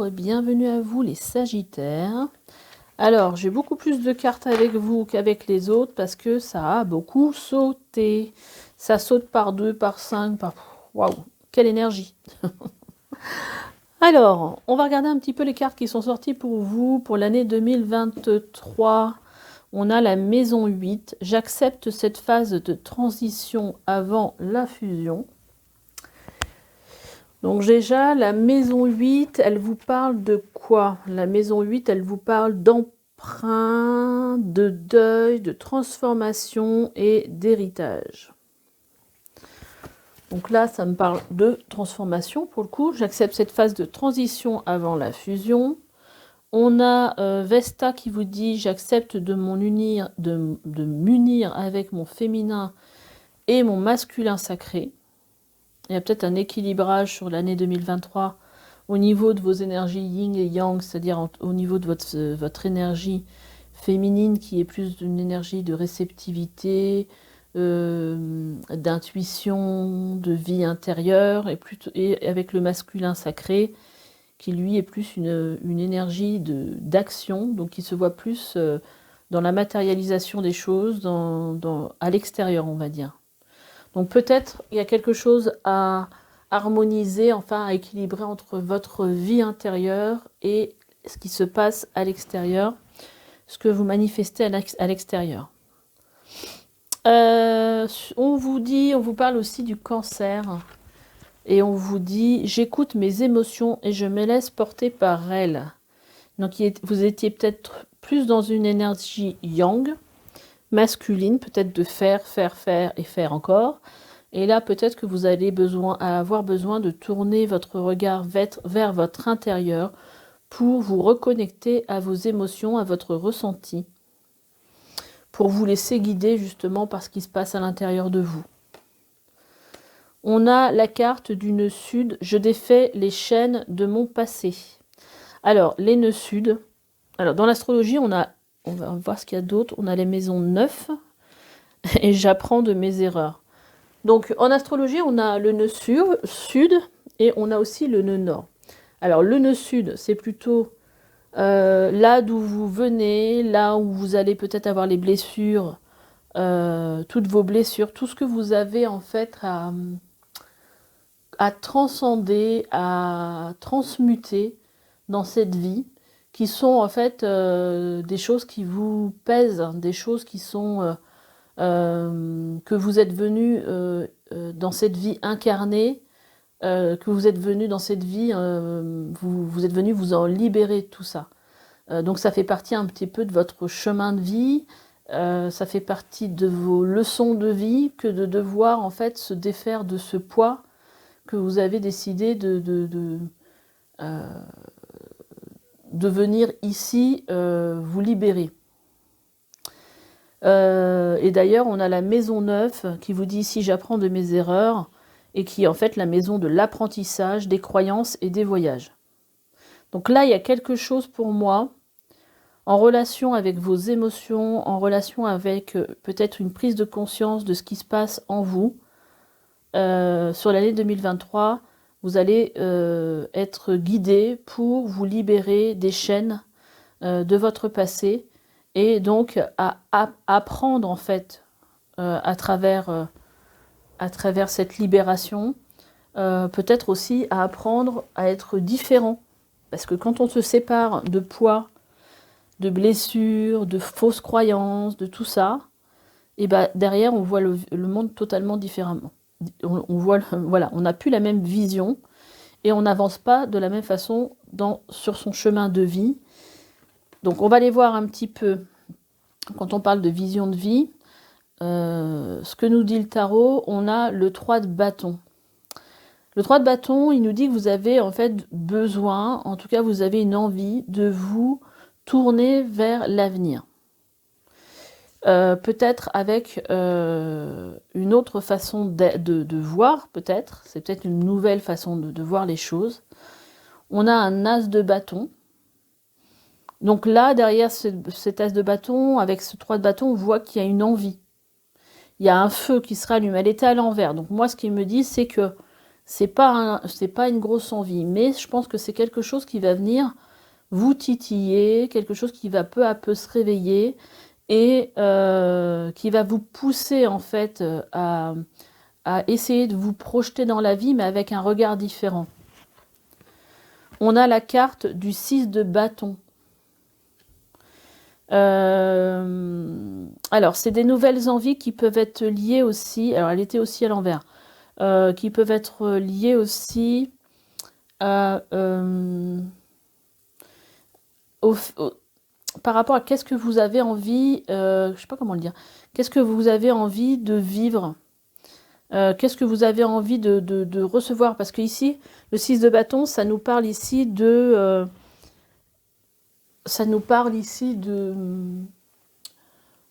Bonjour, bienvenue à vous les Sagittaires. Alors, j'ai beaucoup plus de cartes avec vous qu'avec les autres parce que ça a beaucoup sauté. Ça saute par 2, par 5, par... Waouh, quelle énergie. Alors, on va regarder un petit peu les cartes qui sont sorties pour vous pour l'année 2023. On a la maison 8. J'accepte cette phase de transition avant la fusion. Donc déjà, la maison 8, elle vous parle de quoi? La maison 8, elle vous parle d'emprunt, de deuil, de transformation et d'héritage. Donc là, ça me parle de transformation pour le coup. J'accepte cette phase de transition avant la fusion. On a Vesta qui vous dit « J'accepte de m'unir avec mon féminin et mon masculin sacré ». Il y a peut-être un équilibrage sur l'année 2023 au niveau de vos énergies yin et yang, c'est-à-dire au niveau de votre énergie féminine qui est plus d'une énergie de réceptivité, d'intuition, de vie intérieure, et avec le masculin sacré qui lui est plus une énergie d'action, donc qui se voit plus dans la matérialisation des choses, à l'extérieur, on va dire. Donc peut-être il y a quelque chose à harmoniser, enfin à équilibrer entre votre vie intérieure et ce qui se passe à l'extérieur, ce que vous manifestez à l'extérieur. On vous parle aussi du cancer et on vous dit « J'écoute mes émotions et je me laisse porter par elles ». Donc vous étiez peut-être plus dans une énergie yang, masculine, peut-être de faire et faire encore. Et là, peut-être que vous allez avoir besoin de tourner votre regard vers votre intérieur pour vous reconnecter à vos émotions, à votre ressenti, pour vous laisser guider justement par ce qui se passe à l'intérieur de vous. On a la carte du nœud sud. Je défais les chaînes de mon passé. Alors, les nœuds sud. Alors, dans l'astrologie, on va voir ce qu'il y a d'autre. On a les maisons 9 et j'apprends de mes erreurs. Donc, en astrologie, on a le nœud sud et on a aussi le nœud nord. Alors, le nœud sud, c'est plutôt là d'où vous venez, là où vous allez peut-être avoir les blessures, toutes vos blessures, tout ce que vous avez en fait à transcender, à transmuter dans cette vie, qui sont en fait des choses qui vous pèsent, des choses qui sont que vous êtes venu dans cette vie incarnée, que vous êtes venu dans cette vie, vous êtes venu vous en libérer de tout ça. Donc ça fait partie un petit peu de votre chemin de vie, ça fait partie de vos leçons de vie que de devoir en fait se défaire de ce poids que vous avez décidé de venir ici vous libérer. Et d'ailleurs, on a la maison 9 qui vous dit « Ici, j'apprends de mes erreurs » et qui est en fait la maison de l'apprentissage, des croyances et des voyages. Donc là, il y a quelque chose pour moi en relation avec vos émotions, en relation avec peut-être une prise de conscience de ce qui se passe en vous. Sur l'année 2023, vous allez être guidé pour vous libérer des chaînes de votre passé et donc à apprendre en fait à travers cette libération, peut-être aussi à apprendre à être différent. Parce que quand on se sépare de poids, de blessures, de fausses croyances, de tout ça, et ben derrière on voit le monde totalement différemment. Voilà, on n'a plus la même vision et on n'avance pas de la même façon sur son chemin de vie. Donc on va aller voir un petit peu, quand on parle de vision de vie, ce que nous dit le tarot. On a le 3 de bâton. Le 3 de bâton, il nous dit que vous avez en fait besoin, en tout cas vous avez une envie de vous tourner vers l'avenir. Peut-être avec une autre façon de voir, peut-être. C'est peut-être une nouvelle façon de voir les choses. On a un as de bâton. Donc là, derrière cet as de bâton, avec ce 3 de bâton, on voit qu'il y a une envie. Il y a un feu qui se rallume. Elle était à l'envers. Donc moi, ce qu'il me dit, c'est que c'est pas une grosse envie, mais je pense que c'est quelque chose qui va venir vous titiller, quelque chose qui va peu à peu se réveiller et qui va vous pousser en fait à essayer de vous projeter dans la vie, mais avec un regard différent. On a la carte du 6 de bâton. Alors, c'est des nouvelles envies qui peuvent être liées aussi, alors elle était aussi à l'envers, qui peuvent être liées aussi à, par rapport à qu'est-ce que vous avez envie, je sais pas comment le dire, qu'est-ce que vous avez envie de vivre, qu'est-ce que vous avez envie de recevoir, parce que ici, le 6 de bâton, ça nous parle ici de...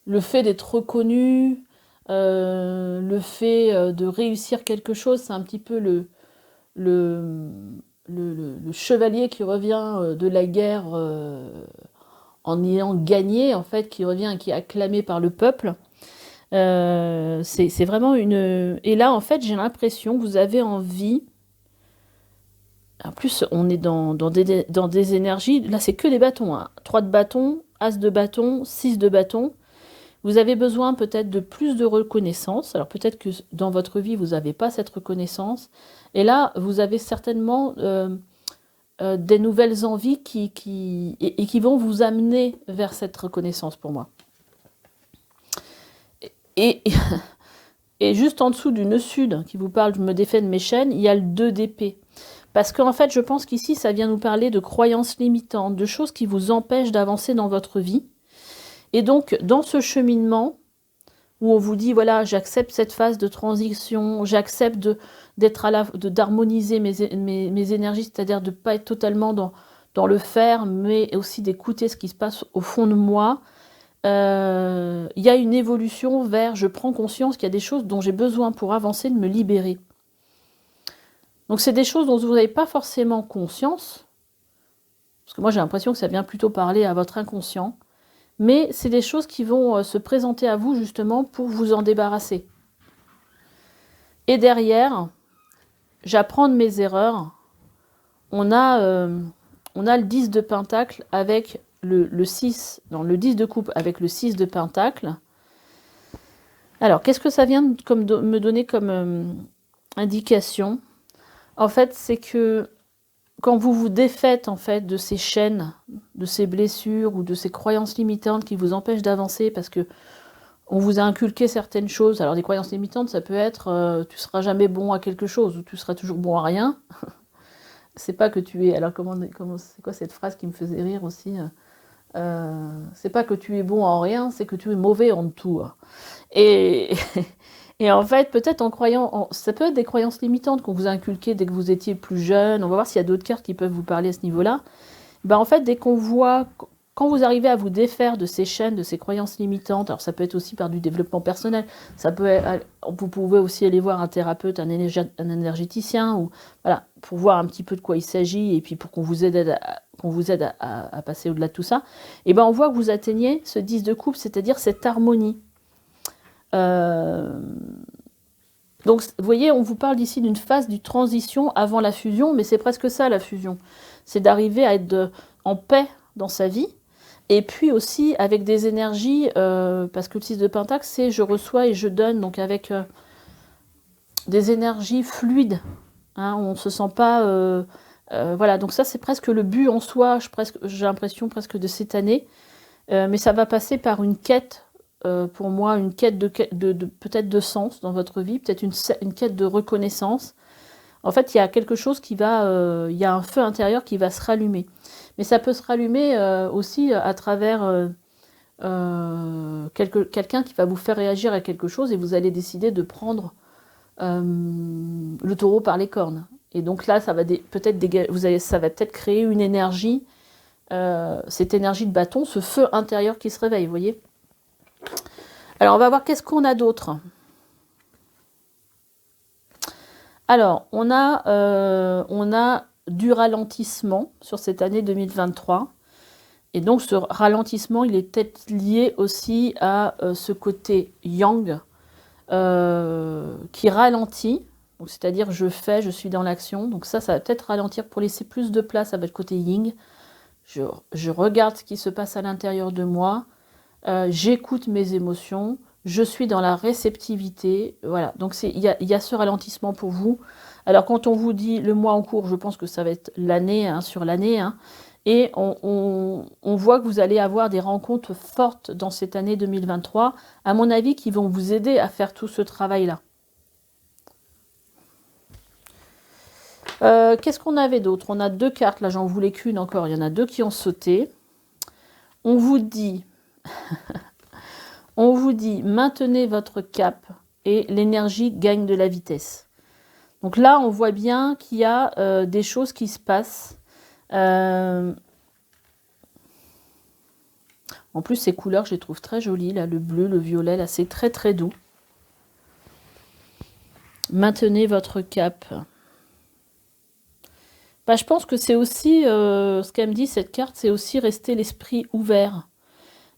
le fait d'être reconnu, le fait de réussir quelque chose, c'est un petit peu le, le chevalier qui revient de la guerre en ayant gagné, en fait, qui revient et qui est acclamé par le peuple. C'est vraiment une... Et là, en fait, j'ai l'impression que vous avez envie... En plus, on est dans des énergies... Là, c'est que des bâtons. Hein. 3 de bâton, As de bâton, 6 de bâton. Vous avez besoin peut-être de plus de reconnaissance. Alors peut-être que dans votre vie, vous n'avez pas cette reconnaissance. Et là, vous avez certainement des nouvelles envies qui vont vous amener vers cette reconnaissance pour moi. Et, et juste en dessous du nœud sud qui vous parle, je me défais de mes chaînes, il y a le 2 d'épée. Parce qu'en fait, je pense qu'ici, ça vient nous parler de croyances limitantes, de choses qui vous empêchent d'avancer dans votre vie. Et donc, dans ce cheminement, où on vous dit, voilà, j'accepte cette phase de transition, j'accepte d'harmoniser mes énergies, c'est-à-dire de ne pas être totalement dans le faire, mais aussi d'écouter ce qui se passe au fond de moi, il y a une évolution vers, je prends conscience qu'il y a des choses dont j'ai besoin pour avancer, de me libérer. Donc c'est des choses dont vous n'avez pas forcément conscience, parce que moi j'ai l'impression que ça vient plutôt parler à votre inconscient, mais c'est des choses qui vont se présenter à vous justement pour vous en débarrasser. Et derrière, j'apprends de mes erreurs. On a le 10 de pentacle avec le 6, non, le 10 de coupe avec le 6 de pentacle. Alors, qu'est-ce que ça vient me donner comme indication ? En fait, c'est que quand vous vous défaites en fait de ces chaînes, de ces blessures ou de ces croyances limitantes qui vous empêchent d'avancer parce que on vous a inculqué certaines choses. Alors des croyances limitantes, ça peut être tu seras jamais bon à quelque chose ou tu seras toujours bon à rien. C'est pas que tu es... Alors c'est quoi cette phrase qui me faisait rire aussi c'est pas que tu es bon en rien, c'est que tu es mauvais en tout. Et Et en fait, peut-être en croyant, ça peut être des croyances limitantes qu'on vous a inculquées dès que vous étiez plus jeune. On va voir s'il y a d'autres cartes qui peuvent vous parler à ce niveau-là. Ben, en fait, dès qu'on voit, quand vous arrivez à vous défaire de ces chaînes, de ces croyances limitantes, alors ça peut être aussi par du développement personnel, ça peut être, vous pouvez aussi aller voir un thérapeute, un énergéticien, ou voilà, pour voir un petit peu de quoi il s'agit et puis pour qu'on vous aide à passer au-delà de tout ça. Et ben on voit que vous atteignez ce 10 de coupe, c'est-à-dire cette harmonie. Donc, vous voyez, on vous parle ici d'une phase de transition avant la fusion, mais c'est presque ça la fusion. C'est d'arriver à être en paix dans sa vie, et puis aussi avec des énergies, parce que le 6 de Pentacle, c'est je reçois et je donne, donc avec des énergies fluides. Hein, on ne se sent pas... voilà, donc ça c'est presque le but en soi, j'ai l'impression presque de cette année, mais ça va passer par une quête. Pour moi, une quête peut-être de sens dans votre vie, peut-être une quête de reconnaissance. En fait, il y a quelque chose qui va... il y a un feu intérieur qui va se rallumer. Mais ça peut se rallumer aussi à travers quelqu'un qui va vous faire réagir à quelque chose et vous allez décider de prendre le taureau par les cornes. Et donc là, ça va peut-être créer une énergie, cette énergie de bâton, ce feu intérieur qui se réveille, vous voyez ? Alors, on va voir qu'est-ce qu'on a d'autre. Alors, on a du ralentissement sur cette année 2023. Et donc, ce ralentissement, il est peut-être lié aussi à ce côté yang qui ralentit. Donc, c'est-à-dire, je fais, je suis dans l'action. Donc ça va peut-être ralentir pour laisser plus de place à votre côté yin. Je regarde ce qui se passe à l'intérieur de moi. J'écoute mes émotions. Je suis dans la réceptivité. Voilà. Donc, il y a ce ralentissement pour vous. Alors, quand on vous dit le mois en cours, je pense que ça va être l'année, hein, sur l'année. Hein, et on voit que vous allez avoir des rencontres fortes dans cette année 2023, à mon avis, qui vont vous aider à faire tout ce travail-là. Qu'est-ce qu'on avait d'autre? On a 2 cartes, là j'en voulais qu'une encore, il y en a 2 qui ont sauté. On vous dit, maintenez votre cap et l'énergie gagne de la vitesse. Donc là, on voit bien qu'il y a des choses qui se passent. En plus, ces couleurs, je les trouve très jolies, là, le bleu, le violet, là, c'est très très doux. Maintenez votre cap. Bah, je pense que c'est aussi, ce qu'elle me dit, cette carte, c'est aussi rester l'esprit ouvert.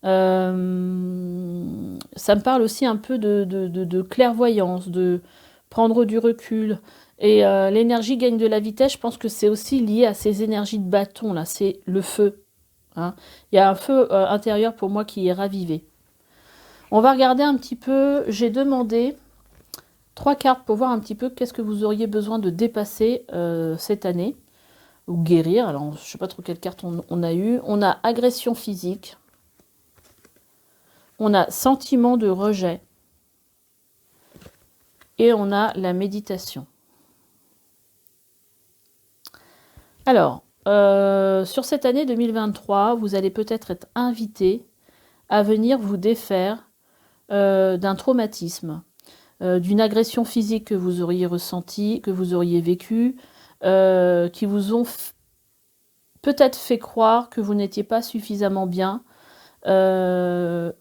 Ça me parle aussi un peu de clairvoyance, de prendre du recul. Et l'énergie gagne de la vitesse, je pense que c'est aussi lié à ces énergies de bâton, là, c'est le feu. Hein. Il y a un feu intérieur pour moi qui est ravivé. On va regarder un petit peu, j'ai demandé 3 cartes pour voir un petit peu qu'est-ce que vous auriez besoin de dépasser cette année. Ou guérir, alors je ne sais pas trop quelle carte on a eu. On a agression physique. On a sentiment de rejet. Et on a la méditation. Alors, sur cette année 2023, vous allez peut-être être invité à venir vous défaire d'un traumatisme, d'une agression physique que vous auriez ressentie, que vous auriez vécue, qui vous ont peut-être fait croire que vous n'étiez pas suffisamment bien,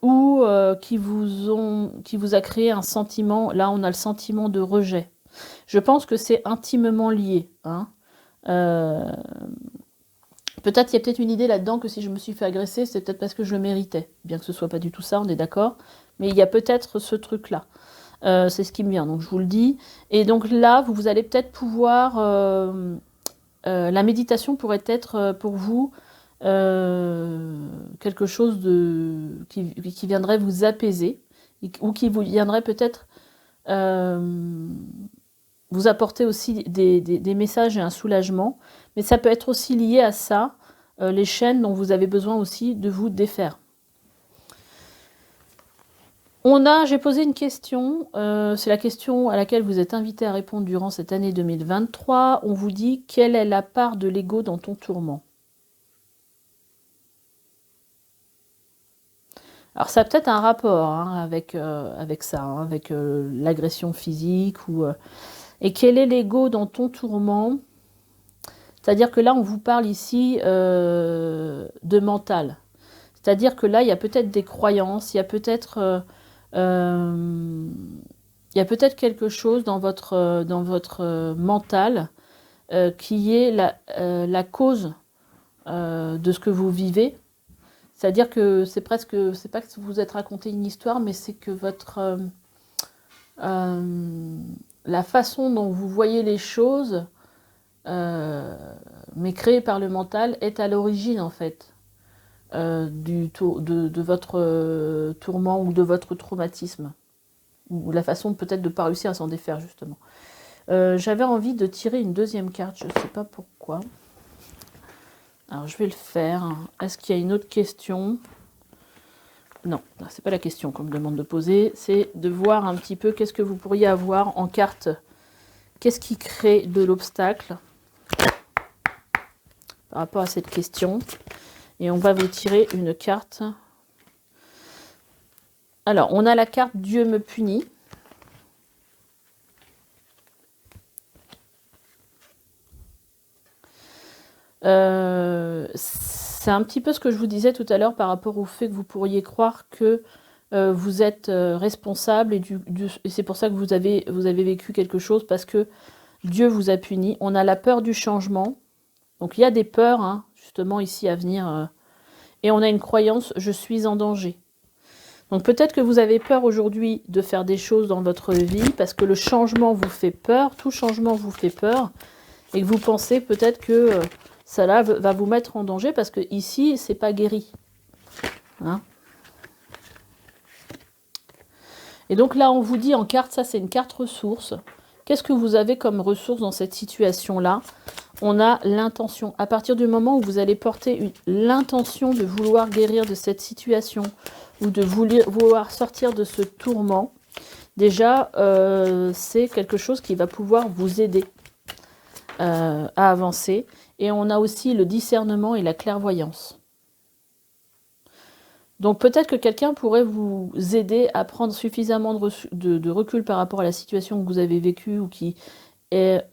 ou qui vous a créé un sentiment, là on a le sentiment de rejet. Je pense que c'est intimement lié. Hein. Peut-être il y a peut-être une idée là-dedans que si je me suis fait agresser, c'est peut-être parce que je le méritais. Bien que ce soit pas du tout ça, on est d'accord. Mais il y a peut-être ce truc-là. C'est ce qui me vient, donc je vous le dis. Et donc là, vous allez peut-être pouvoir... la méditation pourrait être pour vous quelque chose qui viendrait vous apaiser, ou qui vous viendrait peut-être vous apporter aussi des messages et un soulagement. Mais ça peut être aussi lié à ça, les chaînes dont vous avez besoin aussi de vous défaire. J'ai posé une question, c'est la question à laquelle vous êtes invité à répondre durant cette année 2023. On vous dit, quelle est la part de l'ego dans ton tourment? Alors ça a peut-être un rapport hein, avec ça, hein, avec l'agression physique. Et quel est l'ego dans ton tourment? C'est-à-dire que là, on vous parle ici de mental. C'est-à-dire que là, il y a peut-être des croyances, il y a peut-être quelque chose dans votre mental qui est la cause de ce que vous vivez. C'est-à-dire que c'est pas que vous êtes raconté une histoire, mais c'est que la façon dont vous voyez les choses, mais créée par le mental, est à l'origine en fait de votre tourment ou de votre traumatisme, ou la façon peut-être de ne pas réussir à s'en défaire justement. J'avais envie de tirer une deuxième carte, je ne sais pas pourquoi. Alors je vais le faire. Est-ce qu'il y a une autre question? Non, c'est pas la question qu'on me demande de poser, c'est de voir un petit peu qu'est-ce que vous pourriez avoir en carte. Qu'est-ce qui crée de l'obstacle par rapport à cette question? Et on va vous tirer une carte. Alors, on a la carte « Dieu me punit ». C'est un petit peu ce que je vous disais tout à l'heure par rapport au fait que vous pourriez croire que vous êtes responsable et c'est pour ça que vous avez vécu quelque chose, parce que Dieu vous a puni. On a la peur du changement. Donc il y a des peurs, hein, justement, ici à venir. Et on a une croyance, je suis en danger. Donc peut-être que vous avez peur aujourd'hui de faire des choses dans votre vie parce que le changement vous fait peur, tout changement vous fait peur et que vous pensez peut-être que ça là va vous mettre en danger parce que ici c'est pas guéri. Hein? Et donc là on vous dit en carte, ça c'est une carte ressource. Qu'est-ce que vous avez comme ressource dans cette situation-là? On a l'intention. À partir du moment où vous allez porter l'intention de vouloir guérir de cette situation ou de vouloir sortir de ce tourment, déjà, c'est quelque chose qui va pouvoir vous aider à avancer. Et on a aussi le discernement et la clairvoyance. Donc peut-être que quelqu'un pourrait vous aider à prendre suffisamment de recul par rapport à la situation que vous avez vécue ou qui est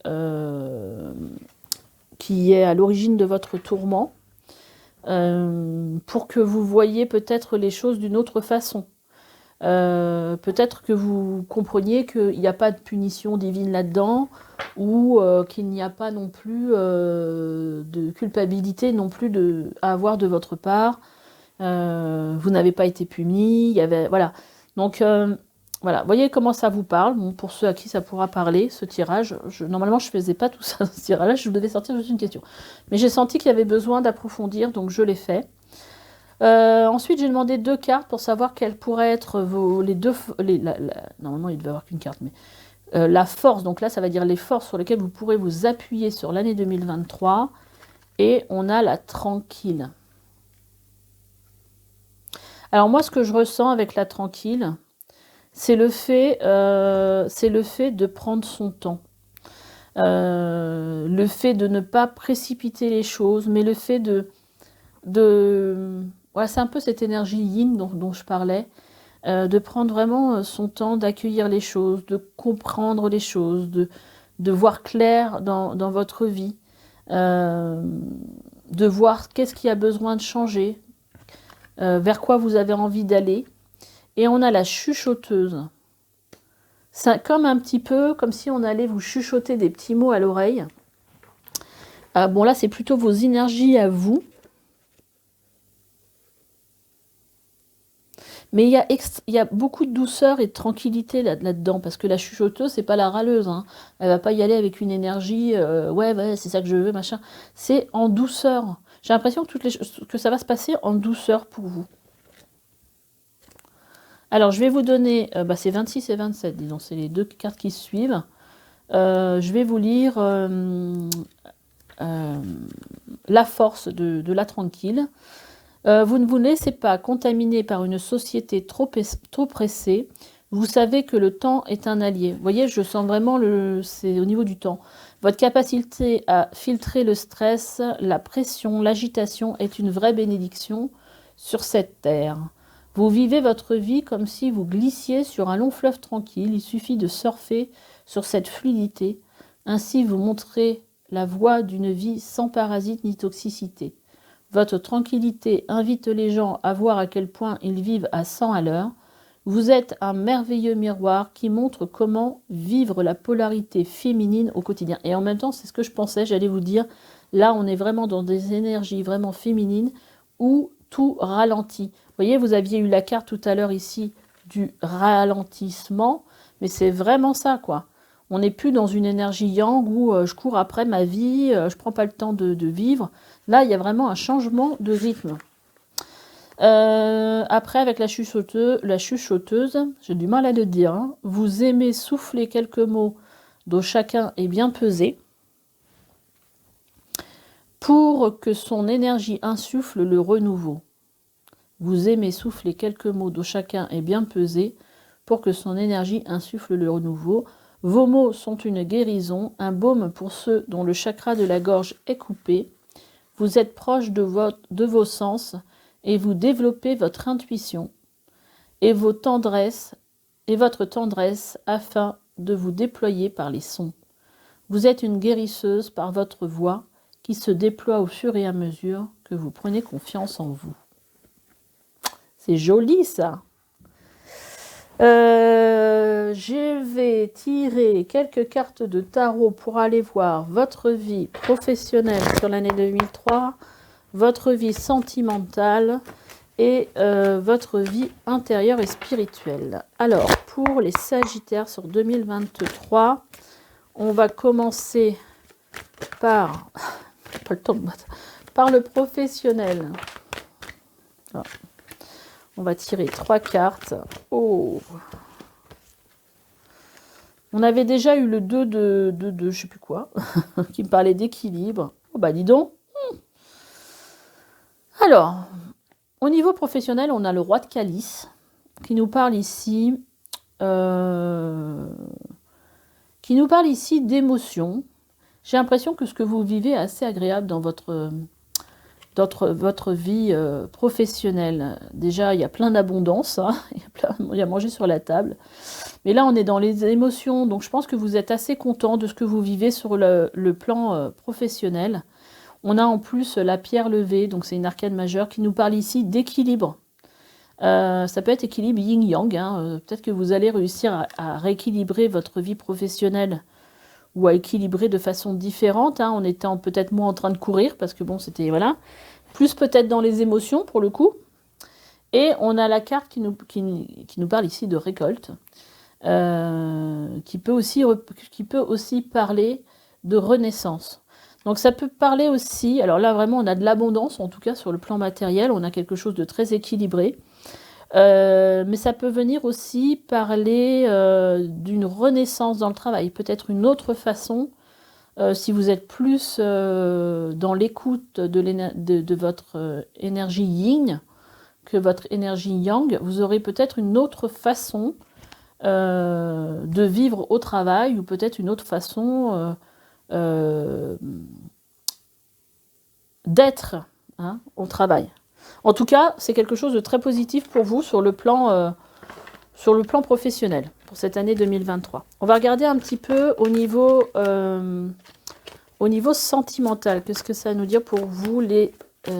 à l'origine de votre tourment, pour que vous voyiez peut-être les choses d'une autre façon. Peut-être que vous compreniez qu'il n'y a pas de punition divine là-dedans, ou qu'il n'y a pas non plus de culpabilité non plus à avoir de votre part. Vous n'avez pas été puni, il y avait, voilà. Donc voilà, voyez comment ça vous parle. Bon, pour ceux à qui ça pourra parler, ce tirage, normalement je ne faisais pas tout ça, ce tirage-là, je devais sortir juste une question. Mais j'ai senti qu'il y avait besoin d'approfondir, donc je l'ai fait. Ensuite, j'ai demandé 2 cartes pour savoir quelles pourraient être les deux... normalement, il devait y avoir qu'une carte, mais la force, donc là, ça va dire les forces sur lesquelles vous pourrez vous appuyer sur l'année 2023. Et on a la tranquille. Alors moi, ce que je ressens avec la tranquille, c'est le fait de prendre son temps. Le fait de ne pas précipiter les choses, mais le fait voilà, c'est un peu cette énergie yin dont je parlais, de prendre vraiment son temps, d'accueillir les choses, de comprendre les choses, de voir clair dans votre vie, de voir qu'est-ce qui a besoin de changer, vers quoi vous avez envie d'aller. Et on a la chuchoteuse. C'est comme un petit peu, comme si on allait vous chuchoter des petits mots à l'oreille. Bon là, c'est plutôt vos énergies à vous. Mais il y a beaucoup de douceur et de tranquillité là-dedans, parce que la chuchoteuse, c'est pas la râleuse. Hein. Elle va pas y aller avec une énergie, ouais, c'est ça que je veux, machin. C'est en douceur. J'ai l'impression que ça va se passer en douceur pour vous. Alors, je vais vous donner, c'est 26 et 27, disons, c'est les 2 cartes qui suivent. Je vais vous lire la force de la tranquille. Vous ne vous laissez pas contaminer par une société trop pressée. Vous savez que le temps est un allié. Vous voyez, je sens vraiment, c'est au niveau du temps. Votre capacité à filtrer le stress, la pression, l'agitation est une vraie bénédiction sur cette terre. Vous vivez votre vie comme si vous glissiez sur un long fleuve tranquille. Il suffit de surfer sur cette fluidité. Ainsi, vous montrez la voie d'une vie sans parasites ni toxicité. Votre tranquillité invite les gens à voir à quel point ils vivent à 100 à l'heure. Vous êtes un merveilleux miroir qui montre comment vivre la polarité féminine au quotidien. Et en même temps, c'est ce que je pensais, j'allais vous dire, là on est vraiment dans des énergies vraiment féminines où tout ralentit. Vous voyez, vous aviez eu la carte tout à l'heure ici du ralentissement, mais c'est vraiment ça, quoi. On n'est plus dans une énergie yang où je cours après ma vie, je ne prends pas le temps de vivre. Là, il y a vraiment un changement de rythme. Après, avec la chuchoteuse, j'ai du mal à le dire, hein, vous aimez souffler quelques mots dont chacun est bien pesé pour que son énergie insuffle le renouveau. Vous aimez souffler quelques mots dont chacun est bien pesé pour que son énergie insuffle le renouveau. Vos mots sont une guérison, un baume pour ceux dont le chakra de la gorge est coupé. Vous êtes proche de vos sens et vous développez votre intuition et votre tendresse afin de vous déployer par les sons. Vous êtes une guérisseuse par votre voix qui se déploie au fur et à mesure que vous prenez confiance en vous. C'est joli ça. Je vais tirer quelques cartes de tarot pour aller voir votre vie professionnelle sur l'année 2003, votre vie sentimentale et votre vie intérieure et spirituelle. Alors, pour les Sagittaires sur 2023, on va commencer par, pas le temps de battre, par le professionnel. Alors, on va tirer 3 cartes. Oh. On avait déjà eu le 2 de je sais plus quoi, qui me parlait d'équilibre. Oh bah dis donc. Alors, au niveau professionnel, on a le roi de calice qui nous parle ici, d'émotions. J'ai l'impression que ce que vous vivez est assez agréable dans votre vie professionnelle. Déjà, il y a plein d'abondance, hein, il y a mangé sur la table. Mais là, on est dans les émotions, donc je pense que vous êtes assez content de ce que vous vivez sur le plan professionnel. On a en plus la pierre levée, donc c'est une arcane majeure qui nous parle ici d'équilibre. Ça peut être équilibre yin-yang, hein. Peut-être que vous allez réussir à rééquilibrer votre vie professionnelle ou à équilibrer de façon différente, hein, en étant peut-être moins en train de courir, parce que bon, c'était, voilà, plus peut-être dans les émotions pour le coup. Et on a la carte qui nous parle ici de récolte, qui peut aussi parler de renaissance. Donc ça peut parler aussi, alors là vraiment on a de l'abondance, en tout cas sur le plan matériel, on a quelque chose de très équilibré. Mais ça peut venir aussi parler d'une renaissance dans le travail, peut-être une autre façon, si vous êtes plus dans l'écoute de votre énergie yin que votre énergie yang, vous aurez peut-être une autre façon de vivre au travail, ou peut-être une autre façon d'être, hein, au travail. En tout cas, c'est quelque chose de très positif pour vous sur le plan professionnel pour cette année 2023. On va regarder un petit peu au niveau sentimental. Qu'est-ce que ça va nous dire pour vous les... je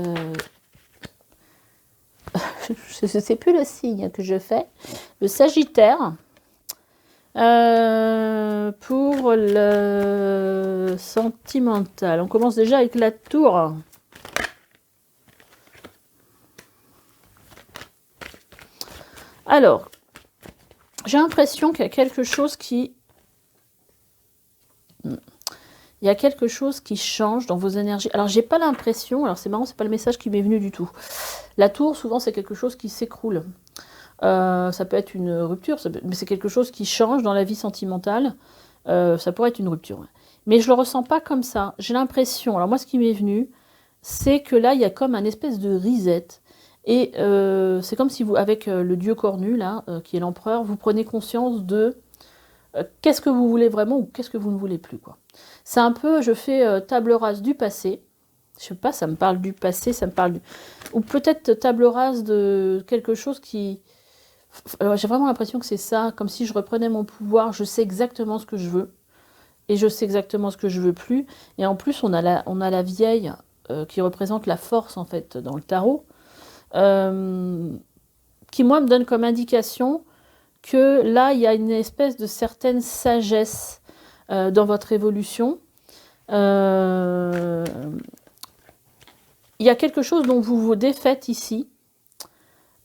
ne sais plus le signe que je fais. Le Sagittaire. Pour le sentimental. On commence déjà avec la tour. Alors, j'ai l'impression qu'il y a quelque chose qui... Il y a quelque chose qui change dans vos énergies. Alors, j'ai pas l'impression... Alors, c'est marrant, c'est pas le message qui m'est venu du tout. La tour, souvent, c'est quelque chose qui s'écroule. Ça peut être une rupture, mais c'est quelque chose qui change dans la vie sentimentale. Ça pourrait être une rupture. Ouais. Mais je le ressens pas comme ça. J'ai l'impression... Alors, moi, ce qui m'est venu, c'est que là, il y a comme un espèce de reset. Et c'est comme si vous, avec le dieu cornu, là, qui est l'empereur, vous prenez conscience de qu'est-ce que vous voulez vraiment ou qu'est-ce que vous ne voulez plus, quoi. C'est un peu, je fais table rase du passé. Je sais pas, ça me parle du passé, ça me parle du... Ou peut-être table rase de quelque chose qui... j'ai vraiment l'impression que c'est ça, comme si je reprenais mon pouvoir, je sais exactement ce que je veux. Et je sais exactement ce que je veux plus. Et en plus, on a la vieille qui représente la force, en fait, dans le tarot. Qui moi me donne comme indication que là il y a une espèce de certaine sagesse dans votre évolution. Il y a quelque chose dont vous vous défaites ici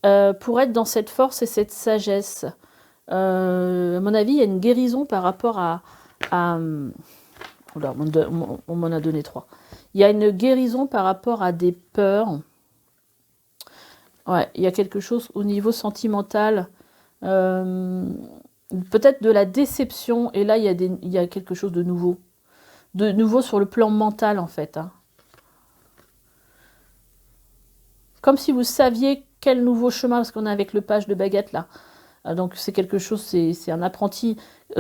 pour être dans cette force et cette sagesse. À mon avis, il y a une guérison par rapport à oula, on m'en a donné 3. Il y a une guérison par rapport à des peurs. Ouais, il y a quelque chose au niveau sentimental, peut-être de la déception, et là, il y a quelque chose de nouveau. De nouveau sur le plan mental, en fait. Hein. Comme si vous saviez quel nouveau chemin, parce qu'on est avec le page de baguette, là. Donc, c'est quelque chose, c'est un apprenti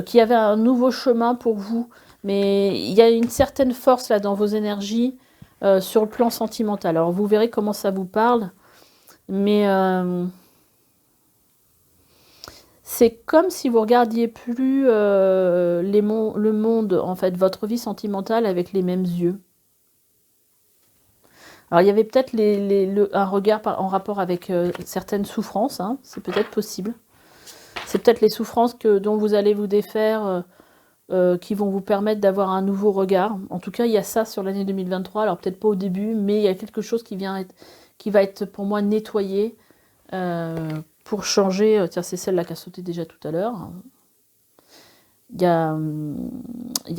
qui avait un nouveau chemin pour vous. Mais il y a une certaine force, là, dans vos énergies, sur le plan sentimental. Alors, vous verrez comment ça vous parle. Mais c'est comme si vous regardiez plus le monde, en fait, votre vie sentimentale avec les mêmes yeux. Alors il y avait peut-être un regard en rapport avec certaines souffrances, hein, c'est peut-être possible. C'est peut-être les souffrances dont vous allez vous défaire qui vont vous permettre d'avoir un nouveau regard. En tout cas, il y a ça sur l'année 2023, alors peut-être pas au début, mais il y a quelque chose qui vient qui va être pour moi nettoyée pour changer. Tiens, c'est celle-là qui a sauté déjà tout à l'heure. Il y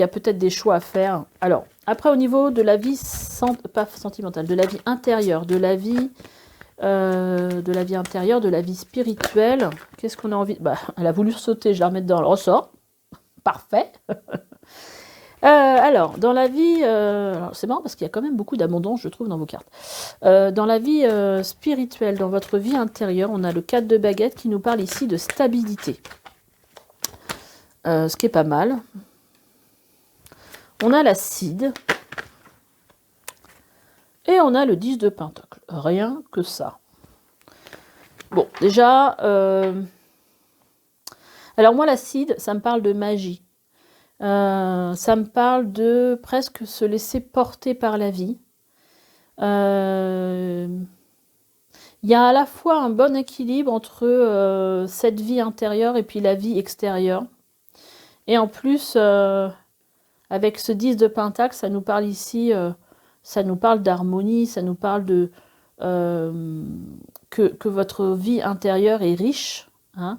a peut-être des choix à faire. Alors, après, au niveau de la vie, pas sentimentale, de la vie intérieure, de la vie intérieure, de la vie spirituelle, qu'est-ce qu'on a envie... Bah, elle a voulu sauter, je la remets dans le ressort. Parfait. Alors, dans la vie... c'est marrant parce qu'il y a quand même beaucoup d'abondance, je trouve, dans vos cartes. Dans la vie spirituelle, dans votre vie intérieure, on a le 4 de baguette qui nous parle ici de stabilité. Ce qui est pas mal. On a la Cide. Et on a le 10 de pentacle. Rien que ça. Bon, déjà... alors moi, la Cide, ça me parle de magie. Ça me parle de presque se laisser porter par la vie. Il y a à la fois un bon équilibre entre cette vie intérieure et puis la vie extérieure. Et en plus, avec ce 10 de pentacle, ça nous parle ici, ça nous parle d'harmonie, ça nous parle de que votre vie intérieure est riche. Hein.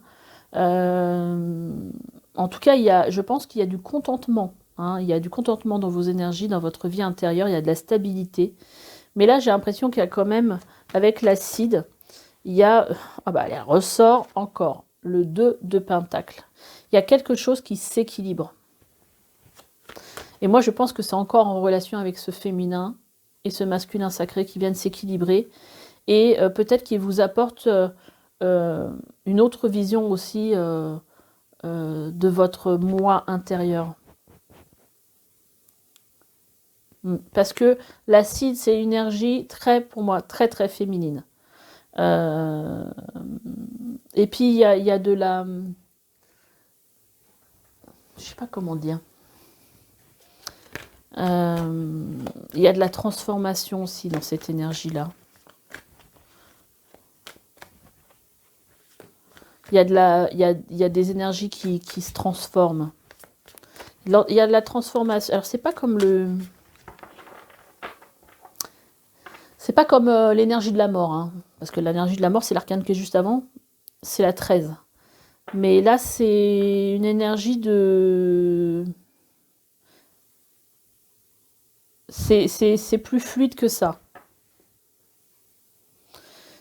En tout cas, je pense qu'il y a du contentement. Hein. Il y a du contentement dans vos énergies, dans votre vie intérieure, il y a de la stabilité. Mais là, j'ai l'impression qu'il y a quand même, avec l'acide, il y a... Ah bah, elle ressort encore, le 2 de pentacle. Il y a quelque chose qui s'équilibre. Et moi, je pense que c'est encore en relation avec ce féminin et ce masculin sacré qui viennent s'équilibrer. Et peut-être qu'il vous apporte une autre vision aussi de votre moi intérieur. Parce que l'acide, c'est une énergie très, pour moi, très, très féminine. Et puis, il y a de la... Je sais pas comment dire. Il y a de la transformation aussi dans cette énergie-là. Il y a des énergies qui se transforment. Il y a de la transformation. Alors, c'est pas comme le... C'est pas comme l'énergie de la mort. Hein, parce que l'énergie de la mort, c'est l'arcane qui est juste avant. C'est la 13. Mais là, c'est une énergie de... C'est plus fluide que ça.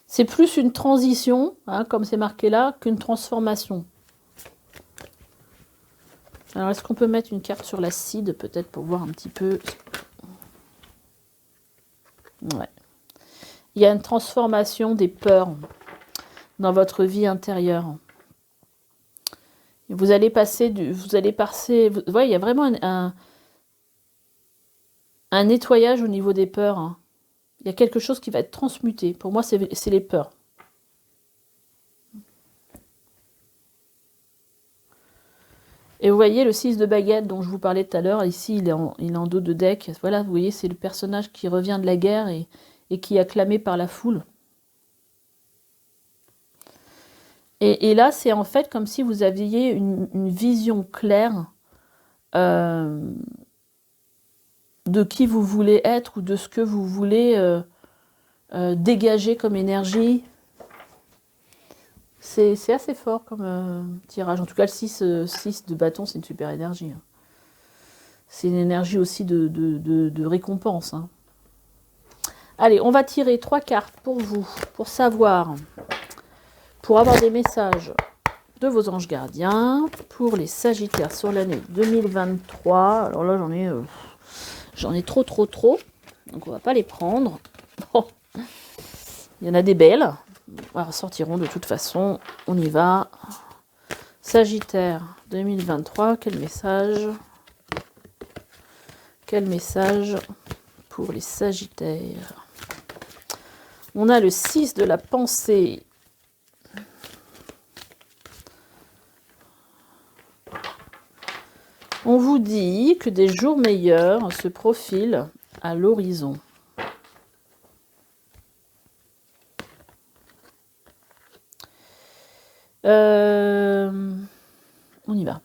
C'est plus une transition, hein, comme c'est marqué là, qu'une transformation. Alors, est-ce qu'on peut mettre une carte sur l'acide, peut-être, pour voir un petit peu... Ouais. Il y a une transformation des peurs dans votre vie intérieure. Vous allez passer du... Vous voyez, il y a vraiment un nettoyage au niveau des peurs. Hein. Il y a quelque chose qui va être transmuté. Pour moi, c'est les peurs. Et vous voyez le 6 de baguette dont je vous parlais tout à l'heure. Ici, il est en dos de deck. Voilà, vous voyez, c'est le personnage qui revient de la guerre et qui est acclamé par la foule. Et là, c'est en fait comme si vous aviez une vision claire de qui vous voulez être ou de ce que vous voulez dégager comme énergie. C'est assez fort comme tirage. En tout cas, le 6 de bâton, c'est une super énergie. Hein. C'est une énergie aussi de récompense. Hein. Allez, on va tirer 3 cartes pour vous, pour savoir, pour avoir des messages de vos anges gardiens, pour les Sagittaires sur l'année 2023. Alors là, j'en ai trop. Donc, on va pas les prendre. Bon. Il y en a des belles. Elles sortiront de toute façon. On y va. Sagittaire 2023. Quel message? Quel message pour les Sagittaires? On a le 6 de la pensée. On vous dit que des jours meilleurs se profilent à l'horizon. On y va.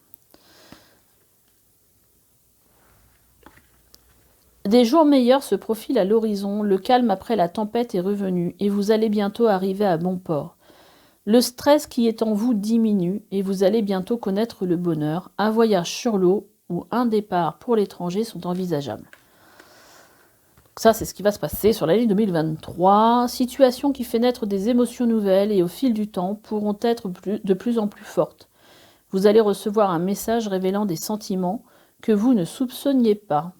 Des jours meilleurs se profilent à l'horizon, le calme après la tempête est revenu et vous allez bientôt arriver à bon port. Le stress qui est en vous diminue et vous allez bientôt connaître le bonheur. Un voyage sur l'eau ou un départ pour l'étranger sont envisageables. Ça, c'est ce qui va se passer sur l'année 2023. Situation qui fait naître des émotions nouvelles et au fil du temps pourront être de plus en plus fortes. Vous allez recevoir un message révélant des sentiments que vous ne soupçonniez pas.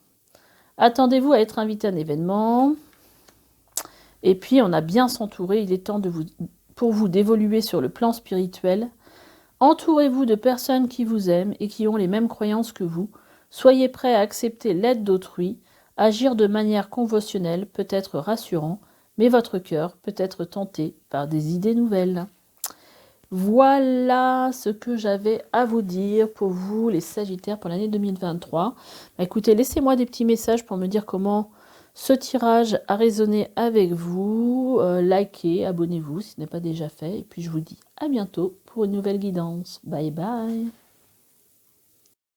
Attendez-vous à être invité à un événement. Et puis, on a bien s'entourer. Il est temps pour vous d'évoluer sur le plan spirituel. Entourez-vous de personnes qui vous aiment et qui ont les mêmes croyances que vous. Soyez prêts à accepter l'aide d'autrui. Agir de manière conventionnelle peut être rassurant, mais votre cœur peut être tenté par des idées nouvelles. Voilà ce que j'avais à vous dire pour vous, les Sagittaires, pour l'année 2023. Écoutez, laissez-moi des petits messages pour me dire comment ce tirage a résonné avec vous. Likez, abonnez-vous si ce n'est pas déjà fait. Et puis je vous dis à bientôt pour une nouvelle guidance. Bye bye.